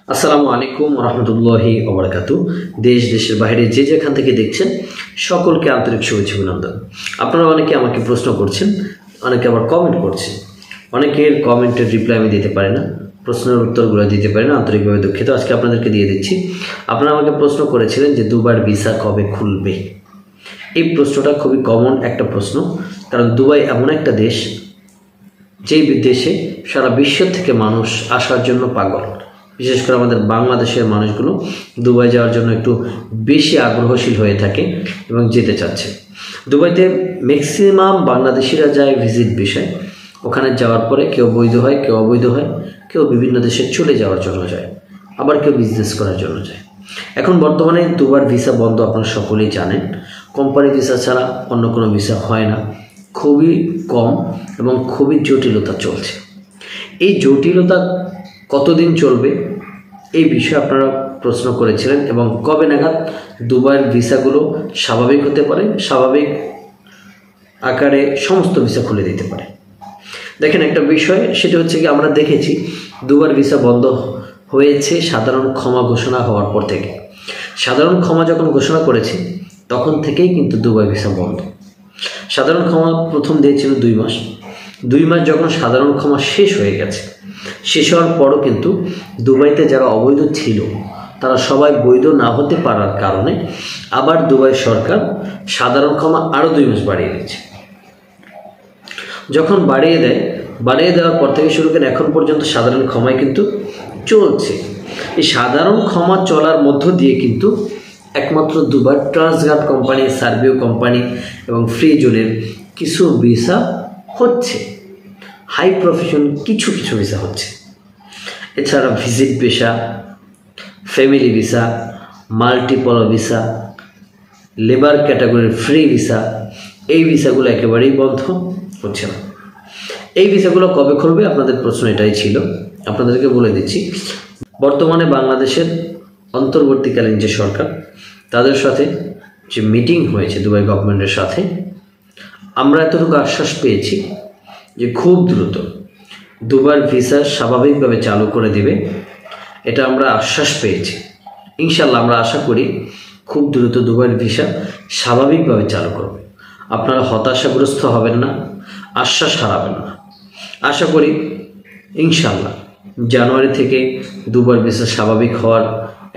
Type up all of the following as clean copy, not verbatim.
আসসালামু আলাইকুম রহমতুল্লাহি ওবারাকাতু। দেশ দেশের বাইরে যে যেখান থেকে দেখছেন সকলকে আন্তরিক শুভেচ্ছা অভিনন্দন। আপনারা অনেকে আমাকে প্রশ্ন করছেন, অনেকে আবার কমেন্ট করছেন। অনেকের কমেন্টের রিপ্লাই আমি দিতে পারি না, প্রশ্নের উত্তরগুলো দিতে পারি না, আন্তরিকভাবে দুঃখিত। আজকে আপনাদেরকে দিয়ে দিচ্ছি। আপনারা আমাকে প্রশ্ন করেছিলেন যে দুবাইয়ের ভিসা কবে খুলবে। এই প্রশ্নটা খুবই কমন একটা প্রশ্ন, কারণ দুবাই এমন একটা দেশ যেই দেশে সারা বিশ্ব থেকে মানুষ আসার জন্য পাগল। বিশেষ করে আমাদের বাংলাদেশের মানুষগুলো দুবাই যাওয়ার জন্য একটু বেশি আগ্রহশীল হয়ে থাকে এবং যেতে চাচ্ছে। দুবাইতে ম্যাক্সিমাম বাংলাদেশিরা যায় ভিজিট বিষয়। ওখানে যাওয়ার পরে কেউ বৈধ হয়, কেউ অবৈধ হয়, কেউ বিভিন্ন দেশে চলে যাওয়ার জন্য যায়, আবার কেউ বিজনেস করার জন্য যায়। এখন বর্তমানে দুবার ভিসা বন্ধ, আপনারা সকলেই জানেন। কোম্পানি ভিসা ছাড়া অন্য কোনো ভিসা হয় না, খুবই কম এবং খুবই জটিলতা চলছে। এই জটিলতা কতদিন চলবে এই বিষয়ে আপনারা প্রশ্ন করেছিলেন, এবং কবে নাগাদ দুবাইয়ের ভিসাগুলো স্বাভাবিক হতে পারে, স্বাভাবিক আকারে সমস্ত ভিসা খুলে দিতে পারে। দেখেন, একটা বিষয় সেটা হচ্ছে কি, আমরা দেখেছি দুবার ভিসা বন্ধ হয়েছে সাধারণ ক্ষমা ঘোষণা হওয়ার পর থেকে। সাধারণ ক্ষমা যখন ঘোষণা করেছে তখন থেকেই কিন্তু দুবাই ভিসা বন্ধ। সাধারণ ক্ষমা প্রথম দিয়েছিল 2 মাস। 2 মাস যখন সাধারণ ক্ষমা শেষ হয়ে গেছে, শেষ হওয়ার পরও কিন্তু দুবাইতে যারা অবৈধ ছিল তারা সবাই বৈধ না হতে পারার কারণে আবার দুবাই সরকার সাধারণ ক্ষমা আরও 2 মাস বাড়িয়ে দিয়েছে। যখন বাড়িয়ে দেওয়ার পর থেকে শুরু করে এখন পর্যন্ত সাধারণ ক্ষমাই কিন্তু চলছে। এই সাধারণ ক্ষমা চলার মধ্য দিয়ে কিন্তু একমাত্র দুবাই ট্রান্সগার্ড কোম্পানি, সার্ভিও কোম্পানি এবং ফ্রি জোনের কিছু ভিসা হচ্ছে, হাই প্রফেশন কিছু ভিসা হচ্ছে। এছাড়া visit visa, family visa, multiple visa, labour ক্যাটাগরির ফ্রি ভিসা, এই ভিসাগুলো একেবারেই বন্ধ হচ্ছে না। এই ভিসাগুলো কবে খুলবে আপনাদের প্রশ্ন এটাই ছিল। আপনাদেরকে বলে দিচ্ছি, বর্তমানে বাংলাদেশের অন্তর্বর্তীকালীন যে সরকার, তাদের সাথে যে মিটিং হয়েছে দুবাই গভর্নমেন্টের সাথে, আমরা এতটুকু আশ্বাস পেয়েছি যে খুব দ্রুত দুবার ভিসা স্বাভাবিকভাবে চালু করে দিবে। এটা আমরা আশ্বাস পেয়েছি। ইনশাল্লাহ আমরা আশা করি খুব দ্রুত দুবাইয়ের ভিসা স্বাভাবিকভাবে চালু করবে। আপনারা হতাশাগ্রস্ত হবেন না, আশ্বাস হারাবেন না। আশা করি ইনশাল্লাহ জানুয়ারি থেকে দুবার ভিসা স্বাভাবিক হওয়ার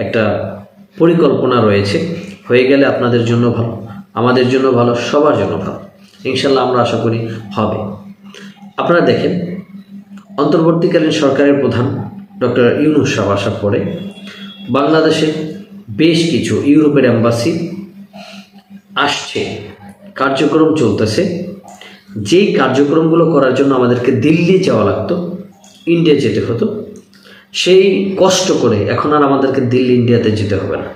একটা পরিকল্পনা রয়েছে। হয়ে গেলে আপনাদের জন্য ভালো, আমাদের জন্য ভালো, সবার জন্য ভালো। ইনশাল্লাহ আমরা আশা করি হবে। আপনারা দেখেন, অন্তর্বর্তীকালীন সরকারের প্রধান ডক্টর ইউনূস সাহেব আসার পরে বাংলাদেশে বেশ কিছু ইউরোপের এম্বাসি আসছে, কার্যক্রম চলতেছে। যেই কার্যক্রমগুলো করার জন্য আমাদেরকে দিল্লি যাওয়া লাগতো, ইন্ডিয়া যেতে হতো, সেই কষ্ট করে এখন আর আমাদেরকে দিল্লি, ইন্ডিয়াতে যেতে হবে না।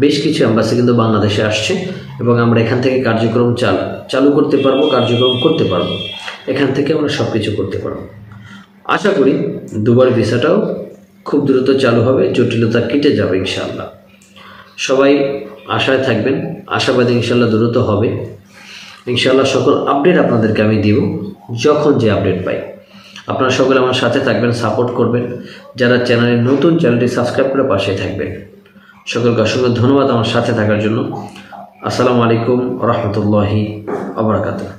বেশ কিছু এম্বাসি কিন্তু বাংলাদেশে আসছে এবং আমরা এখান থেকে কার্যক্রম চালু করতে পারবো, কার্যক্রম করতে পারবো। এখান থেকে আমরা সব কিছু করতে পারবো। আশা করি দুবার ভিসাটাও খুব দ্রুত চালু হবে, জটিলতা কেটে যাবে ইনশাআল্লাহ। সবাই আশায় থাকবেন, আশাবাদী ইনশাআল্লাহ দ্রুত হবে। ইনশাআল্লাহ সকল আপডেট আপনাদেরকে আমি দিব যখন যে আপডেট পাই। আপনারা সকলে আমার সাথে থাকবেন, সাপোর্ট করবেন। যারা চ্যানেলে নতুন, চ্যানেলটি সাবস্ক্রাইব করে পাশে থাকবেন। সকলকে অসংখ্য ধন্যবাদ আমার সাথে থাকার জন্য। আসসালামু আলাইকুম রহমতুল্লাহি ওয়া বারাকাতুহু।